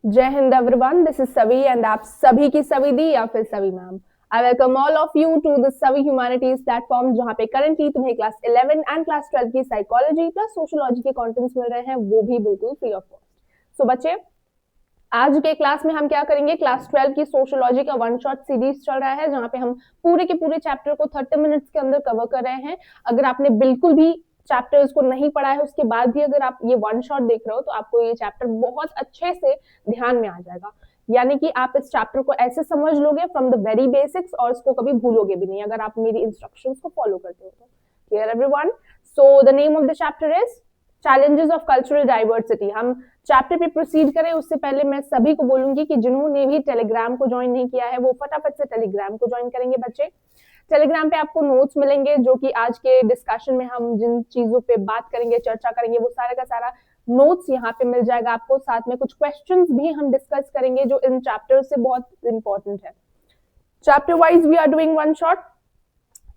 जय हिंद everyone, this is Savi and आप सभी की सवी दी या फिर Savi ma'am. I welcome all of you to the Savi humanities platform, जहां पे करंटली तुम्हें क्लास 11 एंड क्लास 12 की साइकोलॉजी प्लस सोशियोलॉजी के कंटेंट्स मिल रहे हैं, वो भी बिल्कुल फ्री ऑफ कॉस्ट। सो बच्चे, आज के क्लास में हम क्या करेंगे, क्लास 12 की सोशियोलॉजी का वन शॉट सीरीज चल रहा है, जहां पे हम पूरे के पूरे चैप्टर को 30 मिनट्स के अंदर कवर कर रहे हैं। अगर आपने बिल्कुल भी चैप्टर्स को नहीं पढ़ा है, उसके बाद भी अगर आप ये वन शॉट देख रहे हो, तो आपको ये चैप्टर बहुत अच्छे से ध्यान में आ जाएगा। यानी कि आप इस चैप्टर को ऐसे समझ लोगे फ्रॉम द वेरी बेसिक्स, और इसको कभी भूलोगे भी नहीं अगर आप मेरी इंस्ट्रक्शंस को फॉलो करते हो तो। Clear everyone? So the name of the chapter is challenges of cultural diversity. हम चैप्टर पे प्रोसीड करें उससे पहले मैं सभी को बोलूंगी कि जिन्होंने भी टेलीग्राम को ज्वाइन नहीं किया है, वो फटाफट से टेलीग्राम को ज्वाइन करेंगे बच्चे। टेलीग्राम पे आपको नोट्स मिलेंगे, जो कि आज के डिस्कशन में हम जिन चीजों पे बात करेंगे, चर्चा करेंगे, वो सारा का सारा नोट्स यहाँ पे मिल जाएगा आपको। साथ में कुछ क्वेश्चंस भी हम डिस्कस करेंगे जो इन चैप्टर से बहुत इंपॉर्टेंट है। Chapter wise we are doing one shot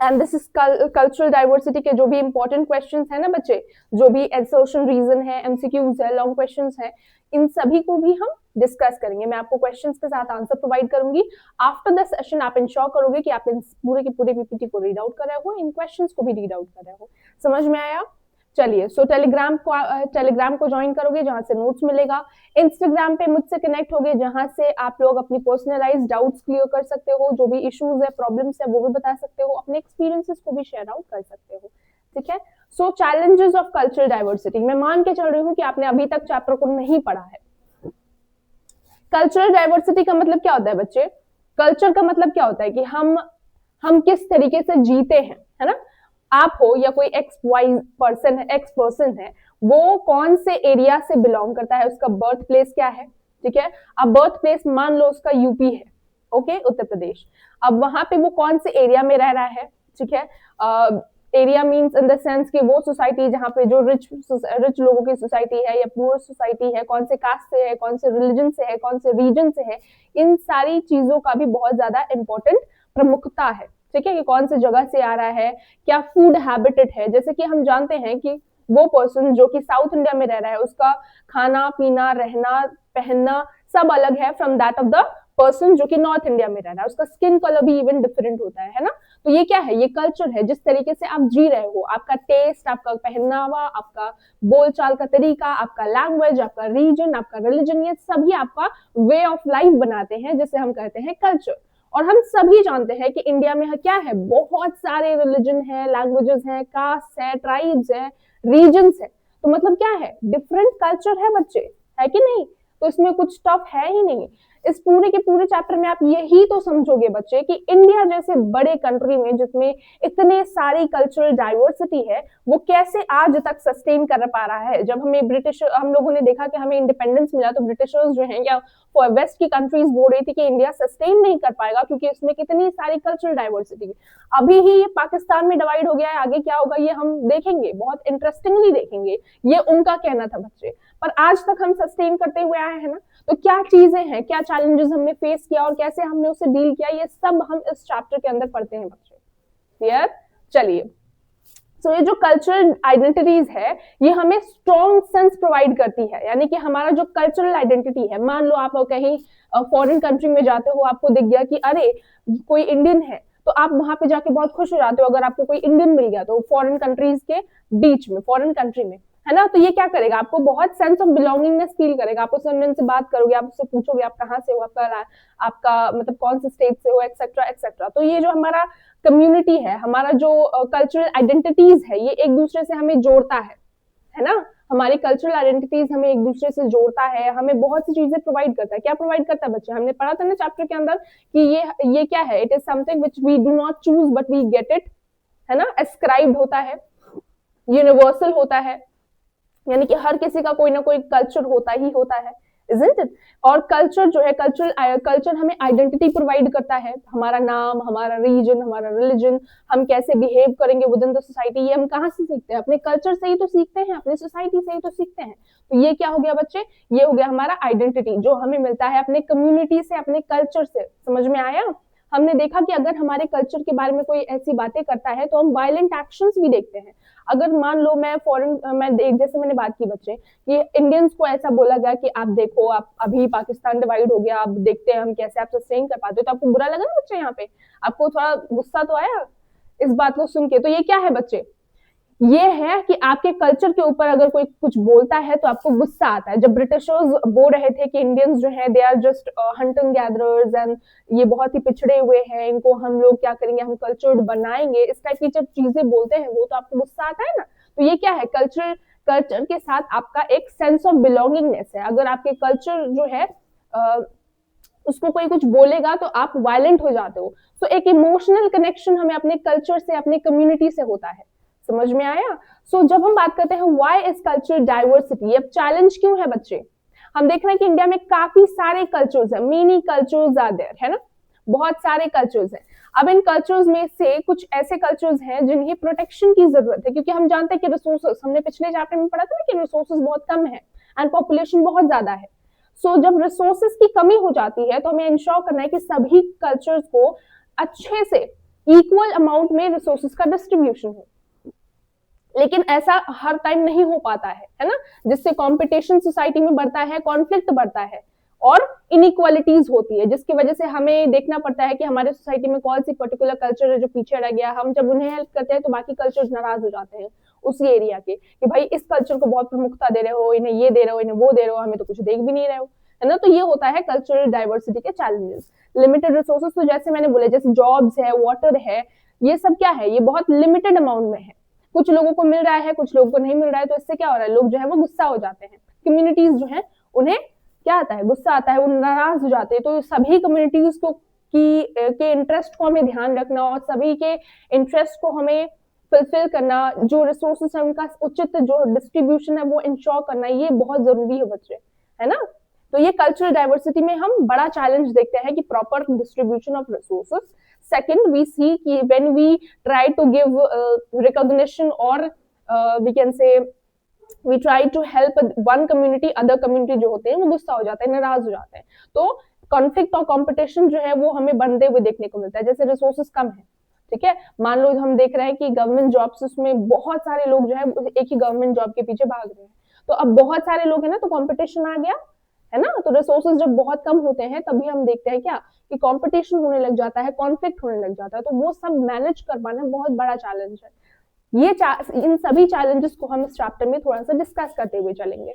and this is cultural diversity के जो भी इंपॉर्टेंट क्वेश्चंस है ना बच्चे, जो भी एसर्शन रीजन है, एमसीक्यूज है, लॉन्ग क्वेश्चंस है, इन सभी को भी हम डिस्कस करेंगे। मैं आपको क्वेश्चंस के साथ आंसर प्रोवाइड करूंगी। आफ्टर द सेशन आप इंश्योर करोगे कि आप इन पूरे के पूरे पीपीटी को रीड आउट कर रहे हो, इन क्वेश्चंस को भी रीड आउट कर रहे हो। समझ में आया? चलिए, सो टेलीग्राम को ज्वाइन करोगे, जहां से नोट्स मिलेगा। इंस्टाग्राम पे मुझसे कनेक्ट होगे, जहां से आप लोग अपनी पर्सनलाइज्ड डाउट्स क्लियर कर सकते हो, जो भी इश्यूज है, प्रॉब्लम्स है, वो भी बता सकते हो, अपने एक्सपीरियंसेस को भी शेयर आउट कर सकते हो। ठीक है? सो चैलेंजेस ऑफ कल्चरल डाइवर्सिटी, मैं मान के चल रही हूँ कि आपने अभी तक चैप्टर को नहीं पढ़ा है। कल्चरल डाइवर्सिटी का मतलब क्या होता है बच्चे? कल्चर का मतलब क्या होता है कि हम किस तरीके से जीते हैं, है ना? आप हो या कोई एक्स पर्सन है, वो कौन से एरिया से बिलोंग करता है, उसका बर्थ प्लेस क्या है। ठीक है? अब बर्थ प्लेस मान लो उसका यूपी है, ओके, उत्तर प्रदेश। अब वहां पे वो कौन से एरिया में रह रहा है? ठीक है? Area means in the sense कि वो सोसाइटी जहाँ पे जो रिच लोगों की सोसाइटी है या पुअर सोसाइटी है, कौन से कास्ट से है, कौन से रिलीजन से है, कौन से रीजन से है, इन सारी चीजों का भी बहुत ज्यादा इंपॉर्टेंट प्रमुखता है। ठीक है? कि कौन से जगह से आ रहा है, क्या फूड हैबिटेट है। जैसे कि हम जानते हैं कि वो पर्सन जो कि साउथ इंडिया में रह रहा है, उसका खाना पीना, रहना, पहनना सब अलग है from that of the person जो कि नॉर्थ इंडिया में रह रहा है। उसका स्किन कलर भी इवन डिफरेंट होता है ना? तो ये क्या है? ये कल्चर है, जिस तरीके से आप जी रहे हो, आपका टेस्ट, आपका पहनावा, आपका बोलचाल का तरीका, आपका लैंग्वेज, आपका रीजन, आपका रिलीजन, ये सभी आपका वे ऑफ लाइफ बनाते हैं, जिसे हम कहते हैं कल्चर। और हम सभी जानते हैं कि इंडिया में क्या है, बहुत सारे रिलीजन है, लैंग्वेजेस हैं, कास्ट है, ट्राइब्स है, रीजन्स है। तो मतलब क्या है? डिफरेंट कल्चर है बच्चे, है कि नहीं? तो इसमें कुछ टफ है ही नहीं। इस पूरे के पूरे चैप्टर में आप यही तो समझोगे बच्चे कि इंडिया जैसे बड़े कंट्री में, जिसमें इतने सारी कल्चरल डाइवर्सिटी है, वो कैसे आज तक सस्टेन कर पा रहा है। जब हम लोगों ने देखा कि हमें इंडिपेंडेंस मिला, तो ब्रिटिशर्स जो हैं या वेस्ट की कंट्रीज बोल रही थी कि इंडिया सस्टेन नहीं कर पाएगा, क्योंकि इसमें कितनी सारी कल्चरल डाइवर्सिटी। अभी ही ये पाकिस्तान में डिवाइड हो गया है, आगे क्या होगा ये हम देखेंगे, बहुत इंटरेस्टिंगली देखेंगे। ये उनका कहना था बच्चे, पर आज तक हम सस्टेन करते हुए आए हैं ना। तो क्या चीजें हैं, क्या चैलेंजेस हमने फेस किया और कैसे हमने उसे डील किया, ये सब हम इस चैप्टर के अंदर पढ़ते हैं बच्चे। क्लियर? चलिए, तो ये जो कल्चरल आइडेंटिटीज है, ये हमें स्ट्रॉन्ग सेंस प्रोवाइड करती है। यानी कि हमारा जो कल्चरल आइडेंटिटी है, मान लो आप कहीं फॉरेन कंट्री में जाते हो, आपको दिख गया कि अरे कोई इंडियन है, तो आप वहां पे जाके बहुत खुश हो जाते हो अगर आपको कोई इंडियन मिल गया, तो फॉरेन कंट्रीज के बीच में, फॉरेन कंट्री में, है ना? तो ये क्या करेगा, आपको बहुत सेंस ऑफ बिलोंगिंगनेस फील करेगा। आप उस इंडियन से बात करोगे, आप उससे पूछोगे आप कहाँ से हो, आपका मतलब कौन से स्टेट से हो, एक्सेट्रा एक्सेट्रा। तो ये जो हमारा कम्युनिटी है, हमारा जो कल्चरल आइडेंटिटीज है, ये एक दूसरे से हमें जोड़ता है ना? हमारी कल्चरल आइडेंटिटीज हमें एक दूसरे से जोड़ता है, हमें बहुत सी चीजें प्रोवाइड करता है। क्या प्रोवाइड करता है बच्चे? हमने पढ़ा था ना चैप्टर के अंदर कि ये क्या है, it is something which we do not choose but we get it, है ना? एस्क्राइब्ड होता है, यूनिवर्सल होता है, यानी कि हर किसी का कोई ना कोई कल्चर होता ही होता है, isn't it? और कल्चर जो है, कल्चर हमें आइडेंटिटी प्रोवाइड करता है, हमारा नाम, हमारा रीजन, हमारा रिलीजन, हम कैसे बिहेव करेंगे विद इन द सोसाइटी, ये हम कहाँ से सीखते हैं? अपने कल्चर से ही तो सीखते हैं, अपनी सोसाइटी से ही तो सीखते हैं। तो ये क्या हो गया बच्चे? ये हो गया हमारा आइडेंटिटी, जो हमें मिलता है अपने कम्युनिटी से, अपने कल्चर से। समझ में आया? हमने देखा कि अगर हमारे कल्चर के बारे में कोई ऐसी बातें करता है तो हम वायलेंट एक्शंस भी देखते हैं। अगर मान लो जैसे मैंने बात की बच्चे कि इंडियंस को ऐसा बोला गया कि आप देखो, आप अभी पाकिस्तान डिवाइड हो गया, आप देखते हैं हम कैसे आप सस्टेन कर पाते हो, तो आपको बुरा लगा ना बच्चे? यहाँ पे आपको थोड़ा गुस्सा तो आया इस बात को सुन के। तो ये क्या है बच्चे? ये है कि आपके कल्चर के ऊपर अगर कोई कुछ बोलता है तो आपको गुस्सा आता है। जब ब्रिटिशर्स बोल रहे थे कि इंडियंस जो है they are just hunting gatherers and ये बहुत ही पिछड़े हुए हैं, इनको हम लोग क्या करेंगे, हम कल्चर्ड बनाएंगे, इस टाइप की जब चीजें बोलते हैं वो, तो आपको गुस्सा आता है ना। तो ये क्या है? कल्चर के साथ आपका एक सेंस ऑफ बिलोंगिंगनेस है। अगर आपके कल्चर जो है उसको कोई कुछ बोलेगा तो आप वायलेंट हो जाते हो। सो एक इमोशनल कनेक्शन हमें अपने कल्चर से, अपने कम्युनिटी से होता है। समझ में आया? जब हम बात करते हैं व्हाई इज कल्चरल डाइवर्सिटी, अब चैलेंज क्यों है बच्चे? हम देख रहे हैं कि इंडिया में काफी सारे कल्चर्स हैं, मेनी कल्चर्स आर देयर, है ना, बहुत सारे कल्चर्स हैं। अब इन कल्चर्स में से कुछ ऐसे कल्चर्स हैं जिन्हें प्रोटेक्शन की जरूरत है, क्योंकि हम जानते हैं कि रिसोर्सेस, हमने पिछले चैप्टर में पढ़ा था ना कि रिसोर्सेस बहुत कम है एंड पॉपुलेशन बहुत ज्यादा है। जब रिसोर्सेस की कमी हो जाती है तो हमें इंश्योर करना है कि सभी कल्चर्स को अच्छे से इक्वल अमाउंट में रिसोर्सेस का डिस्ट्रीब्यूशन हो। लेकिन ऐसा हर टाइम नहीं हो पाता है ना, जिससे कंपटीशन सोसाइटी में बढ़ता है, कॉन्फ्लिक्ट बढ़ता है और इनइक्वालिटीज होती है, जिसकी वजह से हमें देखना पड़ता है कि हमारे सोसाइटी में कौन सी पर्टिकुलर कल्चर है जो पीछे रह गया। हम जब उन्हें हेल्प करते हैं तो बाकी कल्चर्स नाराज हो जाते हैं उसी एरिया के कि भाई इस कल्चर को बहुत प्रमुखता दे रहे हो, इन्हें ये दे रहे हो, इन्हें वो दे रहे हो, हमें तो कुछ देख भी नहीं रहे हो, है ना। तो ये होता है कल्चरल डाइवर्सिटी के चैलेंजेस। लिमिटेड रिसोर्सेस, तो जैसे मैंने बोले, जैसे जॉब्स है, वाटर है, ये सब क्या है, ये बहुत लिमिटेड अमाउंट में है। कुछ लोगों को मिल रहा है, कुछ लोगों को नहीं मिल रहा है, तो इससे क्या हो रहा है, लोग जो है वो गुस्सा हो जाते हैं। कम्युनिटीज जो है उन्हें क्या आता है, गुस्सा आता है, वो नाराज हो जाते हैं। तो सभी कम्युनिटीज को के इंटरेस्ट को हमें ध्यान रखना और सभी के इंटरेस्ट को हमें फुलफिल करना, जो रिसोर्सेस है उनका उचित जो डिस्ट्रीब्यूशन है वो इंश्योर करना, ये बहुत जरूरी है बच्चे, है ना। तो ये कल्चरल डाइवर्सिटी में हम बड़ा चैलेंज देखते हैं कि proper distribution of resources. Second, we see कि when we try to give recognition or we can say we try to help one community, other community जो होते हैं वो गुस्सा हो जाते हैं, नाराज हो जाते हैं। तो कॉन्फ्लिक्ट और कंपटीशन जो है वो हमें बढ़ते हुए देखने को मिलता है। जैसे रिसोर्सेस कम है, ठीक है, मान लो हम देख रहे हैं कि गवर्नमेंट जॉब्स उसमें बहुत सारे लोग जो है एक ही गवर्नमेंट जॉब के पीछे भाग रहे हैं, तो अब बहुत सारे लोग हैं ना, तो कंपटीशन आ गया, है ना। तो रिसोर्सेज जब बहुत कम होते हैं तभी हम देखते हैं क्या कि कंपटीशन होने लग जाता है, कॉन्फ्लिक्ट होने लग जाता है। तो वो सब मैनेज कर पाना बहुत बड़ा चैलेंज है। इन सभी चैलेंजेस को हम इस चैप्टर में थोड़ा सा डिस्कस करते हुए चलेंगे।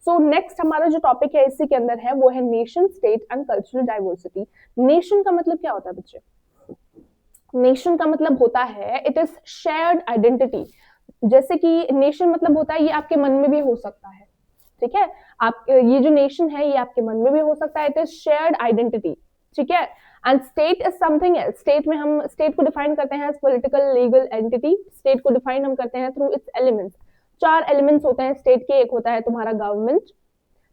नेक्स्ट हमारा जो टॉपिक है इसी के अंदर है वो है nation state and cultural diversity. Nation का मतलब क्या होता है बच्चे? नेशन का मतलब होता है इट इज शेयर्ड आइडेंटिटी। जैसे कि नेशन मतलब होता है ये आपके मन में भी हो सकता है, ठीक है, आप ये जो नेशन है ये आपके मन में भी हो सकता है, इट इज शेयर्ड आइडेंटिटी, ठीक है। And state is something else. State में हम स्टेट को डिफाइन करते हैं as political legal entity. State को डिफाइन हम करते हैं थ्रू इट्स एलिमेंट्स। 4 एलिमेंट्स होते हैं स्टेट के। एक होता है तुम्हारा गवर्नमेंट,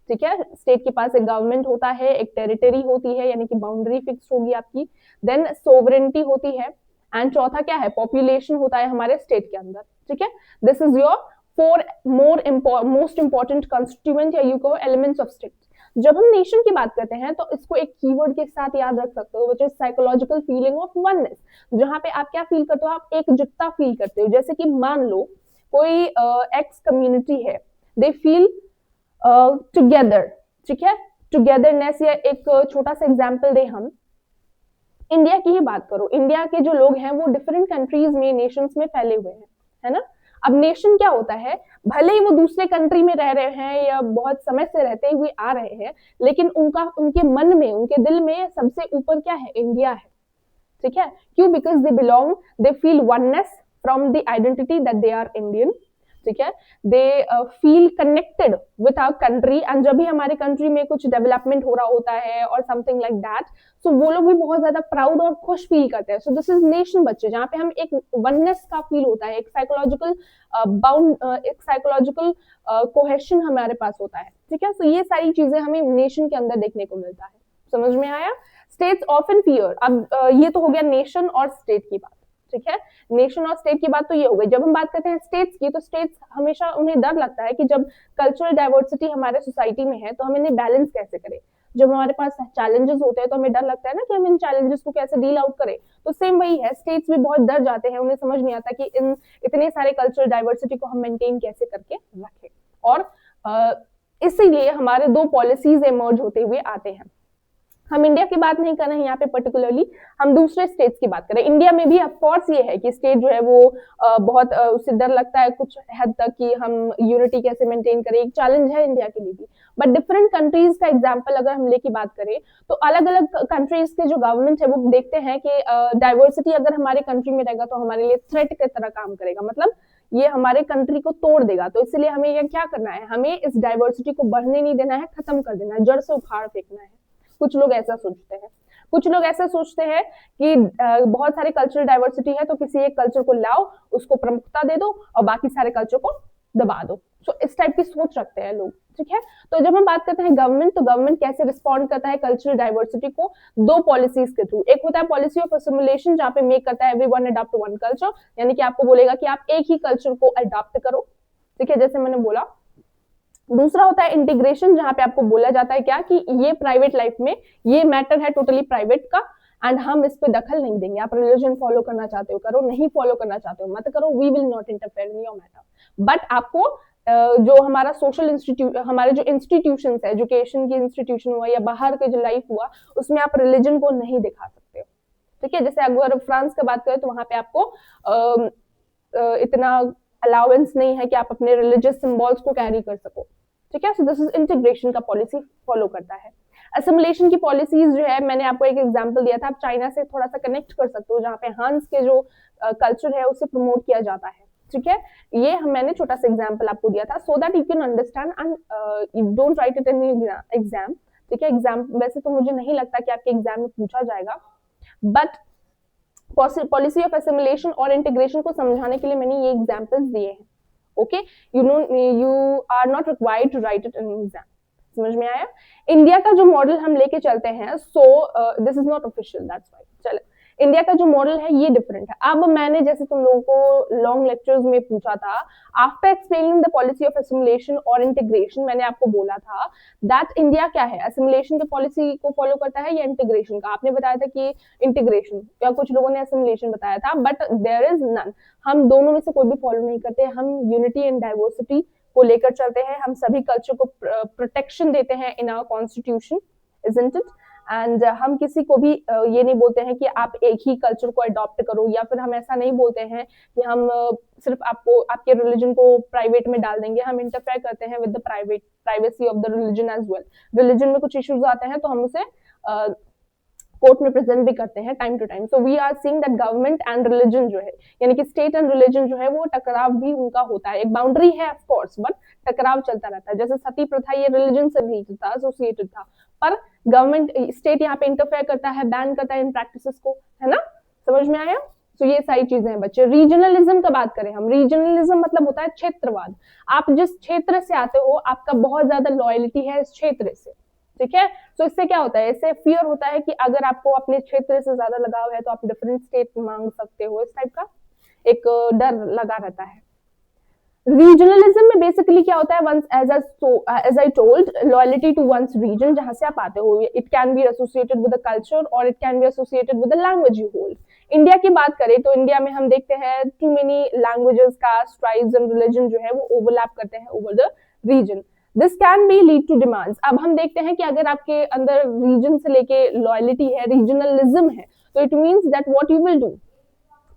ठीक है, स्टेट के पास एक गवर्नमेंट होता है, एक टेरिटरी होती है यानी कि बाउंड्री फिक्स होगी आपकी, देन सोवरेनिटी होती है, एंड चौथा क्या है, पॉपुलेशन होता है हमारे स्टेट के अंदर, ठीक है। This is your 4 most important constituent या यू कहो एलिमेंट्स ऑफ स्टेट। जब हम नेशन की बात करते हैं तो इसको एक कीवर्ड के साथ याद रख सकते हो, which is psychological feeling of oneness, जहां पे आप क्या फील करते हो, आप एकजुटता फील करते हो। जैसे कि मान लो कोई एक्स कम्युनिटी है, दे फील टुगेदर, ठीक है, टुगेदरनेस। या एक छोटा सा एग्जांपल दे, हम इंडिया की ही बात करो, इंडिया के जो लोग हैं वो डिफरेंट कंट्रीज में, नेशंस में फैले हुए हैं, है ना। अब नेशन क्या होता है, भले ही वो दूसरे कंट्री में रह रहे हैं या बहुत समय से रहते हुए आ रहे हैं, लेकिन उनके मन में, उनके दिल में सबसे ऊपर क्या है, इंडिया है, ठीक है। क्यों? Because they belong, they feel oneness from the identity that they are Indian, ठीक है। They feel connected with our country, and जब भी हमारे कंट्री में कुछ डेवलपमेंट हो रहा होता है और समथिंग लाइक दैट, सो वो लोग भी बहुत ज्यादा प्राउड और खुश फील करते हैं। सो दिस इज नेशन बच्चे, जहाँ पे हम एक वननेस का फील होता है, एक साइकोलॉजिकल एक साइकोलॉजिकल कोहेशन हमारे पास होता है, ठीक है। सो ये सारी चीजें हमें नेशन के अंदर देखने को मिलता है। समझ में आया? States often fear. अब ये तो हो गया नेशन और स्टेट की बात, ठीक है। नेशन और स्टेट की बात तो ये हो गई। जब हम बात करते हैं स्टेट्स की, तो स्टेट्स हमेशा उन्हें डर लगता है कि जब कल्चरल डाइवर्सिटी हमारे सोसाइटी में है तो हम इन्हें बैलेंस कैसे करें। जब हमारे पास चैलेंजेस होते हैं तो हमें डर लगता है ना कि हम इन चैलेंजेस को कैसे डील आउट करें। तो सेम वही है, स्टेट्स भी बहुत डर जाते हैं, उन्हें समझ नहीं आता कि इन इतने सारे कल्चरल डाइवर्सिटी को हम मेंटेन कैसे करके रखें। और इसीलिए हमारे दो पॉलिसीज इमर्ज होते हुए आते हैं। हम इंडिया की बात नहीं कर रहे हैं यहाँ पे पर्टिकुलरली, हम दूसरे स्टेट्स की बात कर रहे हैं। इंडिया में भी ऑफ कोर्स ये है कि स्टेट जो है वो बहुत उससे डर लगता है कुछ हद तक कि हम यूनिटी कैसे मेंटेन करें, एक चैलेंज है इंडिया के लिए भी। बट डिफरेंट कंट्रीज का एग्जांपल अगर हम लेके बात करें तो अलग अलग कंट्रीज के जो गवर्नमेंट है वो देखते हैं कि डाइवर्सिटी अगर हमारे कंट्री में रहेगा तो हमारे लिए थ्रेट की तरह काम करेगा, मतलब ये हमारे कंट्री को तोड़ देगा। तो इसलिए हमें ये क्या करना है, हमें इस डाइवर्सिटी को बढ़ने नहीं देना है, खत्म कर देना है, जड़ से उखाड़ फेंकना है। कुछ लोग ऐसा सोचते हैं। कुछ लोग ऐसा सोचते हैं कि बहुत सारे कल्चरल डाइवर्सिटी है तो किसी एक कल्चर को लाओ, उसको प्रमुखता दे दो और बाकी सारे कल्चर को दबा दो। सो इस टाइप की सोच रखते हैं लोग, ठीक है। तो जब हम बात करते हैं गवर्नमेंट, तो गवर्नमेंट कैसे रिस्पॉन्ड करता है कल्चरल डाइवर्सिटी को, दो पॉलिसीज के थ्रू। एक होता है पॉलिसी ऑफ असिमिलेशन, जहां पे मेक करता है एवरीवन अडॉप्ट वन कल्चर, यानी कि आपको बोलेगा कि आप एक ही कल्चर को अडॉप्ट करो, ठीक है, जैसे मैंने बोला। दूसरा होता है इंटीग्रेशन, जहां पे आपको बोला जाता है क्या कि ये प्राइवेट लाइफ में ये मैटर है टोटली प्राइवेट का एंड हम इस पे दखल नहीं देंगे। आप रिलीजन फॉलो करना चाहते हो करो, नहीं फॉलो करना चाहते हो मत करो, we will not interfere in your matter. But आपको जो हमारा सोशल हमारे जो इंस्टीट्यूशंस है, एजुकेशन की इंस्टीट्यूशन हुआ या बाहर के जो लाइफ हुआ, उसमें आप रिलीजन को नहीं दिखा सकते हो, ठीक है। जैसे अगर फ्रांस की बात करें तो वहां पे आपको इतना अलाउंस नहीं है कि आप अपने रिलीजियस सिंबल्स को कैरी कर सको, ठीक है। सो दिस इज इंटीग्रेशन का पॉलिसी फॉलो करता है। असिमिलेशन की पॉलिसीज जो है, मैंने आपको एक एग्जांपल दिया था, आप चाइना से थोड़ा सा कनेक्ट कर सकते हो, जहाँ पे हांस के जो कल्चर है उसे प्रमोट किया जाता है, ठीक है। ये मैंने छोटा सा एग्जांपल आपको दिया था so that you can understand and don't write it in exam, ठीक है। एग्जाम वैसे तो मुझे नहीं लगता कि आपके एग्जाम में पूछा जाएगा, बट पॉलिसी ऑफ असिमिलेशन और इंटीग्रेशन को समझाने के लिए मैंने ये एग्जांपल्स दिए हैं, okay. You are not required to write it in exam. समझ में आया? इंडिया का जो मॉडल हम लेके चलते हैं, so this is not official, that's why. चलो, इंडिया का जो मॉडल है ये डिफरेंट है। अब मैंने जैसे तुम लोगों को लॉन्ग लेक्चर्स में पूछा था, after explaining the policy of assimilation और इंटीग्रेशन, मैंने आपको बोला था दैट इंडिया क्या है, असिमिलेशन के पॉलिसी को फॉलो करता है या इंटीग्रेशन का। आपने बताया था कि इंटीग्रेशन, या कुछ लोगों ने असिमिलेशन बताया था, बट देयर इज नन। हम दोनों में से कोई भी फॉलो नहीं करते, हम यूनिटी एंड डाइवर्सिटी को लेकर चलते हैं, हम सभी कल्चर को प्रोटेक्शन देते हैं in our constitution, isn't it. And हम किसी को भी ये नहीं बोलते हैं कि आप एक ही कल्चर को अडॉप्ट करो, या फिर हम ऐसा नहीं बोलते हैं कि हम सिर्फ आपको आपके रिलीजन को प्राइवेट में डाल देंगे। हम इंटरफेयर करते हैं with the privacy of the religion as well. Religion में कुछ इश्यूज आते हैं तो हम उसे कोर्ट में प्रेजेंट भी करते हैं time to time. So we are seeing that government and religion जो है, यानी कि स्टेट एंड रिलीजन जो है वो टकराव भी उनका होता है। एक बाउंड्री है ऑफ कोर्स, बट टकराव चलता रहता है। जैसे सती प्रथा ये रिलीजन से रिलेटेड था, एसोसिएटेड था, पर गवर्नमेंट स्टेट यहाँ पे इंटरफेयर करता है, बैन करता है इन प्रैक्टिसेस को, है ना। समझ में आया? तो ये सारी चीजें हैं बच्चे। रीजनलिज्म का बात करें हम, रीजनलिज्म मतलब होता है क्षेत्रवाद। आप जिस क्षेत्र से आते हो आपका बहुत ज्यादा लॉयल्टी है इस क्षेत्र से, ठीक है। तो इससे क्या होता है, इससे फियर होता है कि अगर आपको अपने क्षेत्र से ज्यादा लगाव है तो आप डिफरेंट स्टेट मांग सकते हो, इस टाइप का एक डर लगा रहता है। रीजनलिज्म में बेसिकली क्या होता है, one's as I told, loyalty to one's region, जहां से आप आते हो। It can be associated with the culture और it can be associated with the language you hold. India की बात करें तो इंडिया में हम देखते हैं too many languages, caste, tribes and religion जो है वो ओवरलैप करते हैं over the region. This can be lead to demands. अब हम देखते हैं कि अगर आपके अंदर रीजन से लेके लॉयल्टी है, रीजनलिज्म है, तो it means that what you will do,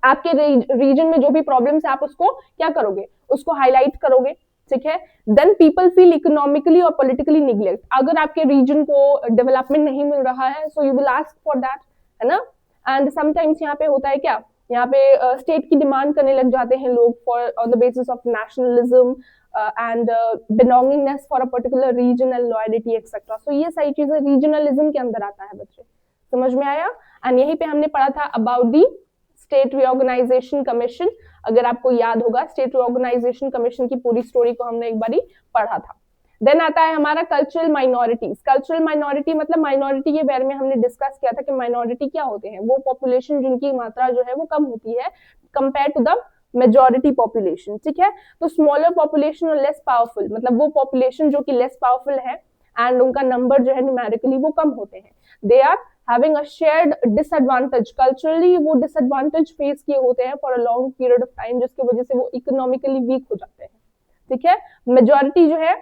आपके रीजन में जो भी प्रॉब्लम्स है आप उसको क्या करोगे, उसको हाईलाइट करोगे, ठीक है। देन पीपल फील इकोनॉमिकली और पॉलिटिकली निग्लेक्ट। अगर आपके रीजन को डेवलपमेंट नहीं मिल रहा है, so you will ask for that, है ना। एंड समटाइम्स यहाँ पे होता है क्या, यहाँ पे स्टेट की डिमांड करने लग जाते हैं लोग for on the basis of nationalism and belongingness for a particular region and loyalty etcetera. So ये सारी चीजें रीजनलिज्म के अंदर आता है बच्चे। समझ में आया? एंड यहीं पे हमने पढ़ा था about the state reorganisation commission. अगर आपको याद होगा, स्टेट रिऑर्गेनाइजेशन कमीशन की पूरी स्टोरी को हमने एक बारी पढ़ा था। देन आता है हमारा कल्चरल माइनॉरिटीज। कल्चरल माइनॉरिटी मतलब माइनॉरिटी के बारे में हमने डिस्कस किया था कि माइनॉरिटी क्या होते हैं, वो पॉपुलेशन जिनकी मात्रा जो है वो कम होती है compare to the majority population, ठीक है। तो स्मॉलर पॉपुलेशन और लेस पावरफुल, मतलब वो पॉपुलेशन जो कि लेस पावरफुल है, एंड उनका नंबर जो है न्यूमेरिकली वो कम होते हैं, they are having a shared disadvantage, culturally वो डिसएडवांटेज फेस किए होते हैं for a long period of time, जिसकी वजह से वो इकोनॉमिकली वीक हो जाते हैं, ठीक है। मेजॉरिटी जो है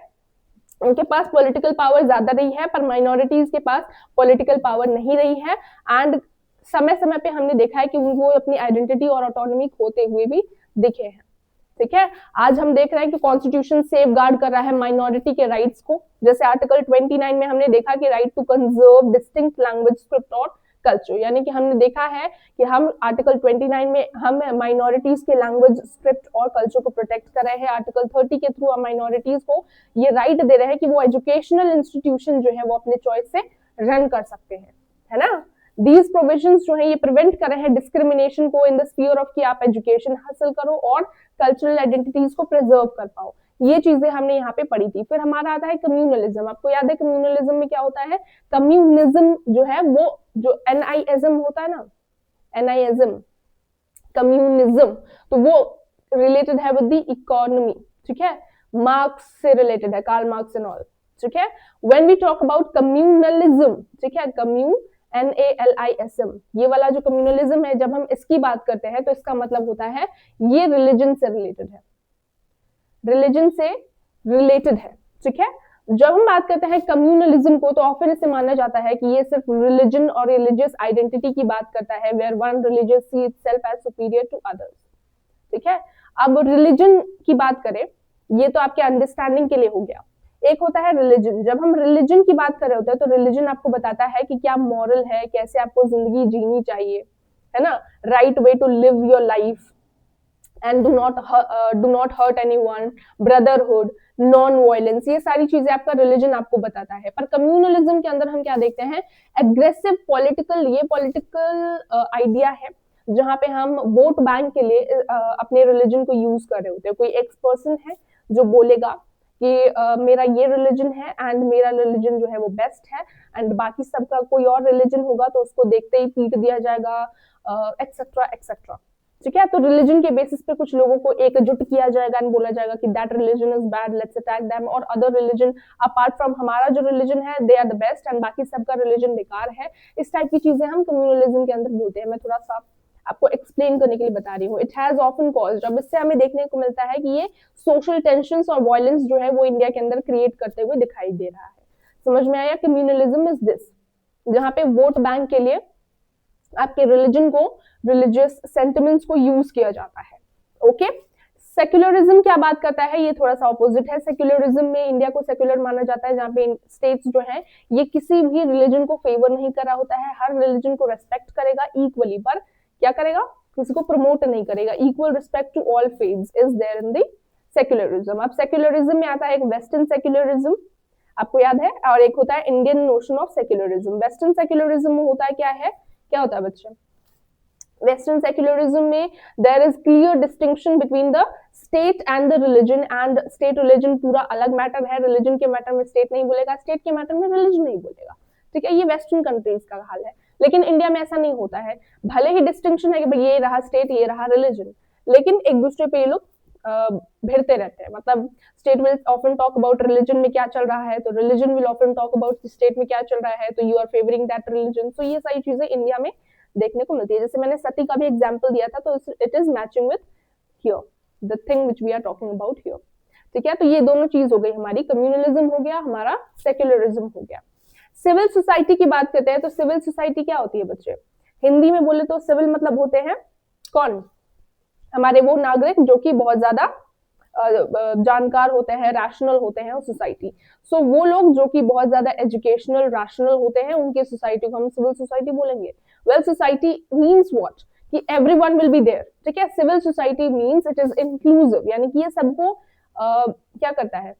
उनके पास पॉलिटिकल पावर ज्यादा रही है, पर माइनॉरिटीज के पास पॉलिटिकल पावर नहीं रही है, एंड समय समय पे हमने देखा है कि उनको अपनी आइडेंटिटी और ऑटोनॉमी खोते हुए भी दिखे हैं, ठीक है। आज हम देख रहे हैं कि कॉन्स्टिट्यूशन सेफ गार्ड कर रहा है माइनॉरिटी के राइट्स को, जैसे आर्टिकल 29 में हमने देखा कि right to conserve distinct language, script और कल्चर, यानी कि हमने देखा है कि हम आर्टिकल 29 में हम माइनॉरिटीज के लैंग्वेज, स्क्रिप्ट और कल्चर को प्रोटेक्ट कर रहे हैं। आर्टिकल 30 के थ्रू हम माइनॉरिटीज को ये राइट दे रहे हैं कि वो एजुकेशनल इंस्टीट्यूशन जो है वो अपने चॉइस से रन कर सकते हैं, है ना। दीज प्रोविजंस जो है ये प्रिवेंट कर रहे हैं डिस्क्रिमिनेशन को इन द स्फीयर ऑफ कि आप एजुकेशन हासिल करो और कल्चरल आइडेंटिटीज को प्रिजर्व कर पाओ। ये चीजें हमने यहाँ पे पढ़ी थी। फिर हमारा आता है कम्युनलिज्म। आपको याद है कम्युनलिज्म में क्या होता है? कम्युनिज्म जो है वो जो एनआईएज्म होता है ना, एनआईएज्म, कम्युनिज्म, तो वो रिलेटेड है विद द इकोनॉमी, ठीक है, मार्क्स से रिलेटेड है, कार्ल मार्क्स एंड ऑल, ठीक है। When we talk about communalism, ठीक है, NALISM, ये वाला जो कम्युनलिज्म है, जब हम इसकी बात करते हैं तो इसका मतलब होता है ये रिलीजन से रिलेटेड है, रिलीजन से रिलेटेड है, ठीक है। जब हम बात करते हैं कम्युनलिज्म को तो ऑफन इसे माना जाता है कि ये सिर्फ रिलीजन और रिलीजियस आइडेंटिटी की बात करता है, where one religious see itself as superior to others, ठीक है। अब रिलीजन की बात करें, ये तो आपके अंडरस्टैंडिंग के लिए हो गया। एक होता है रिलीजन। जब हम रिलीजन की बात कर रहे होते हैं तो रिलीजन आपको बताता है कि क्या मॉरल है, कैसे आपको जिंदगी जीनी चाहिए, है ना, right way to live your life and do not hurt anyone, brotherhood, non violence, ये सारी चीजें आपका रिलीजन आपको बताता है। पर कम्युनलिज्म के अंदर हम क्या देखते हैं? एग्रेसिव पॉलिटिकल, ये पॉलिटिकल आइडिया है जहां पे हम वोट बैंक के लिए अपने रिलीजन को यूज कर रहे होते हैं। कोई एक पर्सन है जो बोलेगा कि मेरा ये रिलीजन है एंड मेरा रिलीजन जो है वो बेस्ट है, एंड बाकी सबका कोई और रिलीजन होगा तो उसको देखते ही पीट दिया जाएगा, एक्सेट्रा एक्सेट्रा, ठीक है। तो रिलीजन के बेसिस पे कुछ लोगों को एकजुट किया जाएगा एंड बोला जाएगा कि that religion is bad, let's attack them, और अदर रिलीजन अपार्ट फ्रॉम हमारा जो रिलीजन है they are the best and बाकी सबका रिलीजन बेकार है। इस टाइप की चीजें हम कम्युनलिज्म के अंदर बोलते हैं। मैं थोड़ा सा आपको एक्सप्लेन करने के लिए बता रही हूँ। इट हैज ऑफन कॉज्ड, अब इससे हमें देखने को मिलता है कि ये सोशल टेंशंस और वायलेंस जो है वो इंडिया के अंदर क्रिएट करते हुए दिखाई दे रहा है। समझ में आया? कम्युनलिज्म इज दिस, जहां पे वोट बैंक के लिए आपके रिलीजन को, रिलीजियस सेंटिमेंट्स को यूज किया जाता है, ओके। सेक्युलरिज्म क्या बात करता है? ये थोड़ा सा ऑपोजिट है। सेक्युलरिज्म में इंडिया को सेक्युलर माना जाता है, जहां पे स्टेट्स जो है ये किसी भी रिलीजन को फेवर नहीं कर रहा होता है, हर रिलीजन को रेस्पेक्ट करेगा इक्वली, पर क्या करेगा? किसी को प्रमोट नहीं करेगा। Equal respect to all faiths is there in the secularism. अब सेक्युलरिज्म में आता है एक वेस्टर्न सेक्युलरिज्म, आपको याद है, और एक होता है Indian notion of secularism. Western secularism में होता है क्या होता है बच्चे? वेस्टर्न सेक्युलरिज्म में there is clear distinction between the state and the religion, and state religion पूरा अलग मैटर है। रिलीजन के मैटर में स्टेट नहीं बोलेगा, स्टेट के मैटर में रिलीजन नहीं बोलेगा, ठीक है। ये वेस्टर्न कंट्रीज का हाल है, लेकिन इंडिया में ऐसा नहीं होता है। भले ही डिस्टिंक्शन है कि भाई ये रहा स्टेट, ये रहा रिलीजन, लेकिन एक दूसरे पे ये लोग भिड़ते रहते हैं। मतलब state will often talk about religion में क्या चल रहा है, तो religion will often talk about state में क्या चल रहा है, तो you are favouring that religion. तो ये सारी चीजें इंडिया में देखने को मिलती है। जैसे मैंने सती का भी एग्जाम्पल दिया था, तो it is matching with here the thing which we are talking about here, ठीक है। तो ये दोनों चीज हो गई हमारी, कम्युनलिज्म हो गया, हमारा सेक्युलरिज्म हो गया। सिविल सोसाइटी की बात करते हैं तो सिविल सोसाइटी क्या होती है बच्चे? हिंदी में बोले तो सिविल मतलब होते हैं कौन? हमारे वो नागरिक जो कि बहुत ज्यादा जानकार होते हैं, रैशनल होते हैं सोसाइटी। सो वो लोग जो कि बहुत ज्यादा एजुकेशनल, रैशनल होते हैं, उनके सोसाइटी को हम सिविल सोसाइटी बोलेंगे। Well society means what? कि एवरीवन विल बी देयर, ठीक है। Civil society means it is inclusive, यानी कि ये सबको क्या करता है?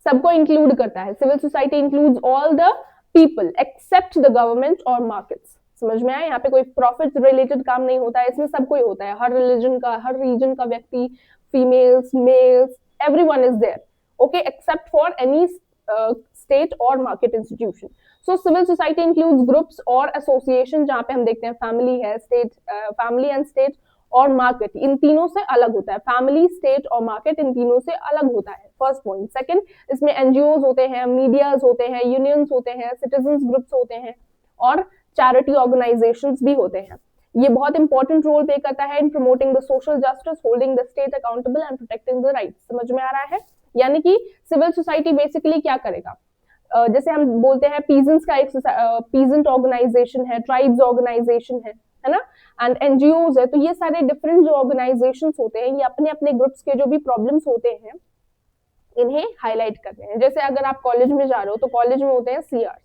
सबको इंक्लूड करता है। Civil society includes all the people except the government और मार्केट्स। समझ में आया? यहाँ पे कोई प्रॉफिट रिलेटेड काम नहीं होता है, इसमें सब कोई होता है, हर रिलीजन का, हर रीजन का व्यक्ति, females, males, everyone is there, okay, except for any state और market institution. So civil society includes groups और एसोसिएशन, जहां पे हम देखते हैं फैमिली है, स्टेट, फैमिली एंड स्टेट और मार्केट, इन तीनों से अलग होता है। फैमिली, स्टेट और मार्केट इन तीनों से अलग होता है, फर्स्ट पॉइंट। सेकंड, इसमें एनजीओज होते हैं, मीडियाज होते हैं, यूनियंस होते हैं, सिटीजन्स ग्रुप्स होते हैं और चैरिटी ऑर्गेनाइजेशंस भी होते हैं। ये बहुत इंपॉर्टेंट रोल प्ले करता है इन promoting the social justice, holding the state accountable and protecting the rights. समझ में आ रहा है? यानी कि सिविल सोसाइटी बेसिकली क्या करेगा, जैसे हम बोलते हैं पीजेंट्स का एक पीजेंट ऑर्गेनाइजेशन है, ट्राइब्स ऑर्गेनाइजेशन है ना, एंड एनजीओज है, तो ये सारे डिफरेंट जो ऑर्गेनाइजेशंस होते हैं ये अपने अपने ग्रुप्स के जो भी प्रॉब्लम्स होते हैं इन्हें हाईलाइट करते हैं। जैसे अगर आप कॉलेज में जा रहे हो तो कॉलेज में होते हैं सीआर्स,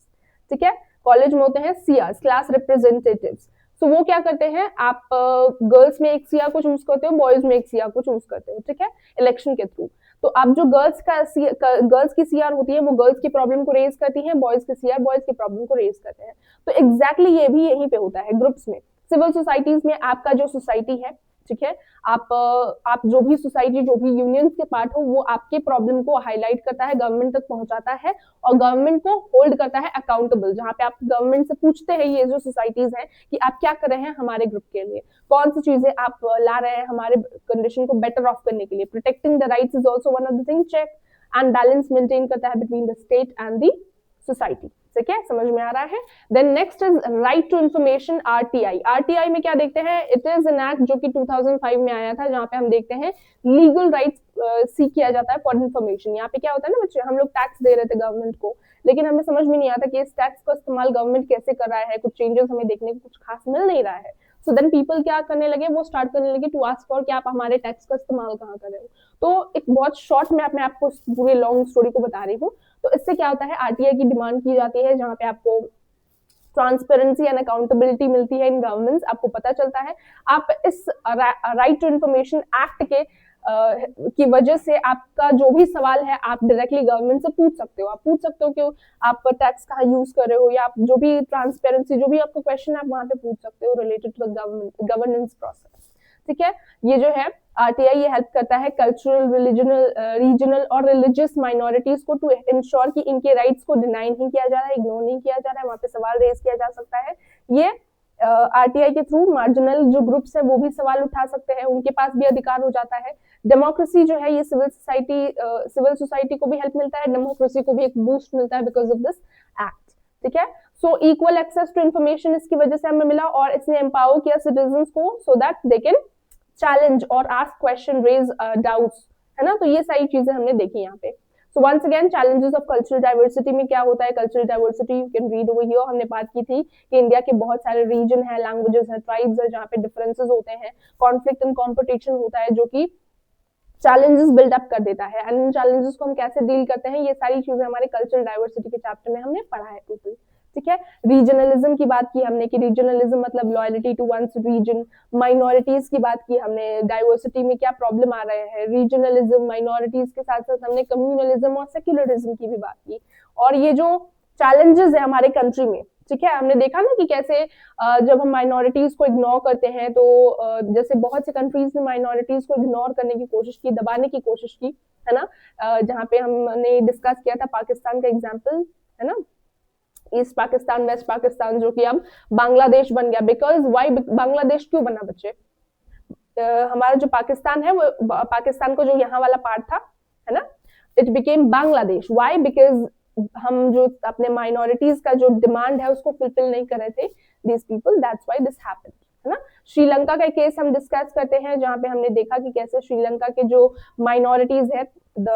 ठीक है, कॉलेज में होते हैं सीआर्स, क्लास रिप्रेजेंटेटिव्स। तो वो क्या करते हैं, आप गर्ल्स में एक सीआर को चूज करते हो, बॉयज में एक सीआर को चूज करते हो, ठीक है, इलेक्शन के थ्रू। तो अब जो गर्ल्स की सीआर होती है वो गर्ल्स की प्रॉब्लम को रेज करती है, बॉयज की सीआर बॉयज की प्रॉब्लम को रेज करते हैं। तो एग्जैक्टली ये भी यहीं पे होता है ग्रुप्स में। सिविल सोसाइटीज में आपका जो सोसाइटी है, ठीक है, आप जो भी सोसाइटी, जो भी यूनियंस के पार्ट हो, वो आपके प्रॉब्लम को हाईलाइट करता है, गवर्नमेंट तक पहुंचाता है और गवर्नमेंट को होल्ड करता है अकाउंटेबल, जहां पे आप गवर्नमेंट से पूछते हैं ये जो सोसाइटीज हैं कि आप क्या कर रहे हैं हमारे ग्रुप के लिए, कौन सी चीजें आप ला रहे हैं हमारे कंडीशन को बेटर ऑफ करने के लिए। Protecting the rights is also one of the thing. Check and balance maintain करता है between the state and the society. ठीक है, समझ में आ रहा है? Then next is right to information, RTI. RTI में क्या देखते हैं, इट इज एन एक्ट जो कि 2005 में आया था, जहां पे हम देखते हैं लीगल राइट्स सीख किया जाता है फॉर इन्फॉर्मेशन। यहाँ पे क्या होता है ना बच्चे, हम लोग टैक्स दे रहे थे गवर्नमेंट को, लेकिन हमें समझ में नहीं आता कि इस टैक्स का इस्तेमाल गवर्नमेंट कैसे कर रहा है, कुछ चेंजेस हमें देखने को कुछ खास मिल नहीं रहा है। सो देन पीपल क्या करने लगे, वो स्टार्ट करने लगे टू आस्क फॉर कि आप हमारे टैक्स का इस्तेमाल कहाँ कर रहे हो। तो एक बहुत शॉर्ट में मैं आपको पूरी लॉन्ग स्टोरी को बता रही हूँ। तो इससे क्या होता है, आरटीआई की डिमांड की जाती है, जहां पे आपको ट्रांसपेरेंसी एंड अकाउंटेबिलिटी मिलती है इन गवर्नमेंट्स, आपको पता चलता है। आप इस राइट टू इन्फॉर्मेशन एक्ट के की वजह से आपका जो भी सवाल है आप डायरेक्टली गवर्नमेंट से पूछ सकते हो। आप पूछ सकते हो कि आप टैक्स कहाँ यूज कर रहे हो, या आप जो भी ट्रांसपेरेंसी, जो भी आपको क्वेश्चन है आप वहां पे पूछ सकते हो related to the governance process. ठीक है, ये जो है आरटीआई ये हेल्प करता है कल्चरल, रीजनल और रिलीजियस माइनॉरिटीज को टू इंश्योर कि इनके राइट्स को डिनाई नहीं किया जा रहा है, इग्नोर नहीं किया जा रहा है, वहां पे सवाल रेज किया जा सकता है। ये आरटीआई के थ्रू मार्जिनल जो ग्रुप्स है वो भी सवाल उठा सकते हैं, उनके पास भी अधिकार हो जाता है। डेमोक्रेसी जो है ये सिविल सोसाइटी को भी हेल्प मिलता है, डेमोक्रेसी को भी एक बूस्ट मिलता है बिकॉज ऑफ दिस एक्ट। ठीक है, so equal access to information इसकी वजह से हमें मिला, और इसने एम्पावर किया सिटीजन्स को so that they can challenge और आस्क क्वेश्चन, रेज डाउट्स, है ना। तो ये सारी चीजें हमने देखी यहाँ पे। So once again challenges of cultural diversity में क्या होता है, cultural diversity you can read over here. हमने बात की थी कि इंडिया के बहुत सारे रीजन है, लैंग्वेजेस है, ट्राइब्स है, जहाँ पे डिफरेंसेस होते हैं, कॉन्फ्लिक्ट एंड कॉम्पिटिशन होता है, जो कि चैलेंजेस बिल्डअप कर देता है। एंड इन चैलेंजेस को हम कैसे डील करते हैं, ये सारी चीजें हमारे कल्चरल डाइवर्सिटी के चैप्टर में हमने पढ़ा है टोटल। ठीक है, रीजनलिज्म की बात की हमने कि रीजनलिज्म मतलब loyalty to one's region. Minorities की बात की हमने, डाइवर्सिटी में क्या प्रॉब्लम आ रहे हैं, रीजनलिज्म, माइनॉरिटीज के साथ साथ हमने कम्युनलिज्म और सेक्युलरिज्म की भी बात की। और ये जो चैलेंजेस है हमारे कंट्री में, ठीक है, हमने देखा ना कि कैसे जब हम माइनॉरिटीज को इग्नोर करते हैं तो जैसे बहुत से कंट्रीज ने माइनॉरिटीज को इग्नोर करने की कोशिश की, दबाने की कोशिश की, है ना। जहाँ पे हमने डिस्कस किया था पाकिस्तान का एग्जाम्पल, है ना, ईस्ट पाकिस्तान, वेस्ट पाकिस्तान, जो कि अब बांग्लादेश बन गया। बिकॉज वाई बांग्लादेश क्यों बना बच्चे, हमारा जो पाकिस्तान है वो पाकिस्तान को जो यहाँ वाला पार्ट था, है ना, it became Bangladesh. Why, because हम जो अपने माइनॉरिटीज का जो डिमांड है उसको फुलफिल नहीं कर रहे थे, this people, that's why this happened, है ना। श्रीलंका का केस हम डिस्कस करते हैं, जहां पे हमने देखा कि कैसे श्रीलंका के जो माइनॉरिटीज है, द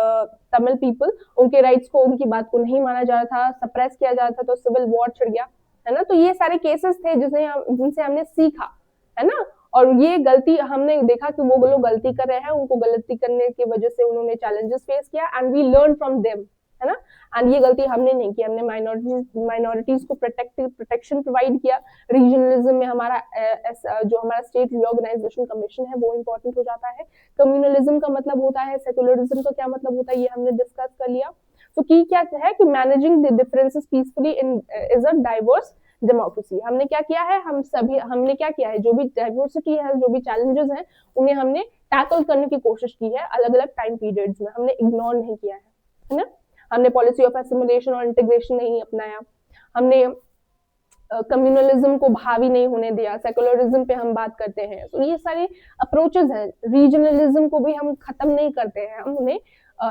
तमिल पीपल, उनके राइट्स को, उनकी बात को नहीं माना जा रहा था, सप्रेस किया जा रहा था, तो सिविल वॉर छिड़ गया, है ना। तो ये सारे केसेस थे जिनसे हमने सीखा, है ना। और ये गलती हमने देखा कि वो लोग गलती कर रहे हैं, उनको गलती करने की वजह से उन्होंने चैलेंजेस फेस किया, and we learn from them, है ना। एंड ये गलती हमने नहीं की, हमने माइनॉरिटीज को प्रोटेक्शन प्रोवाइड किया। रीजनलिज्म में हमारा जो हमारा स्टेट रीऑर्गेनाइजेशन कमीशन है वो इंपॉर्टेंट हो जाता है। कम्युनलिज्म का मतलब होता है, सेक्युलरिज्म का क्या मतलब होता है, ये हमने डिस्कस कर लिया। तो की क्या है कि managing the differences peacefully in is a diverse democracy. हमने क्या किया है, जो भी डाइवर्सिटी है, जो भी चैलेंजेस हैं, उन्हें हमने टैकल करने की कोशिश की है अलग अलग टाइम पीरियड्स में, हमने इग्नोर नहीं किया है ना। हमने पॉलिसी ऑफ एसिमिलेशन और इंटीग्रेशन नहीं अपनाया, हमने कम्युनलिज्म को हावी नहीं होने दिया, सेकुलरिज्म पे हम बात करते हैं। तो ये सारे अप्रोचेस हैं। रीजनलिज्म को भी हम खत्म नहीं करते हैं, हम उन्हें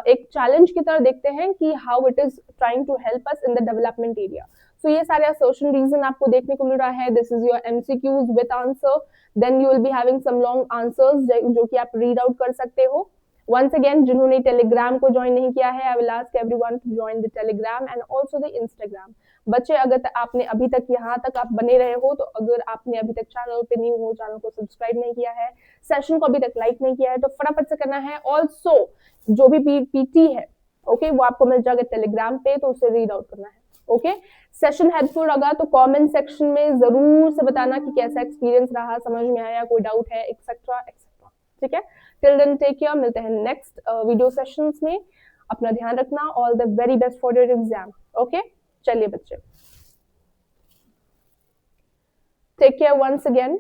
एक चैलेंज की तरह देखते हैं कि how it is trying to help us in the development area. So ये सारे असर्शन रीजन आपको देखने को मिल रहा है। This is your MCQs with answer, then you will be having some long answers जो कि आप रीड आउट कर सकते हो। Once again, जिन्होंने टेलीग्राम को ज्वाइन नहीं किया है, I will ask everyone to join the Telegram and also the Instagram. बच्चे, अगर आपने अभी तक यहाँ तक आप बने रहे हो, तो अगर आपने अभी तक चैनल पे न्यू हो, चैनल को सब्सक्राइब नहीं किया है, सेशन को अभी तक लाइक नहीं किया है, तो फटाफट से करना है। ऑल्सो जो भी पीटी है, ओके, वो आपको मिल जाएगा टेलीग्राम पे, तो उसे रीड आउट करना है। ओके, सेशन हेल्पफुल लगा तो कमेंट सेक्शन में जरूर से बताना कि कैसा एक्सपीरियंस रहा, समझ में आया, कोई डाउट है, एक्सेट्रा एक्सेट्रा। ठीक है, टिल देन टेक केयर, मिलते हैं नेक्स्ट वीडियो सेशंस में। अपना ध्यान रखना, all the very best for your exam. Okay, चलिए बच्चे, टेक केयर वंस अगेन।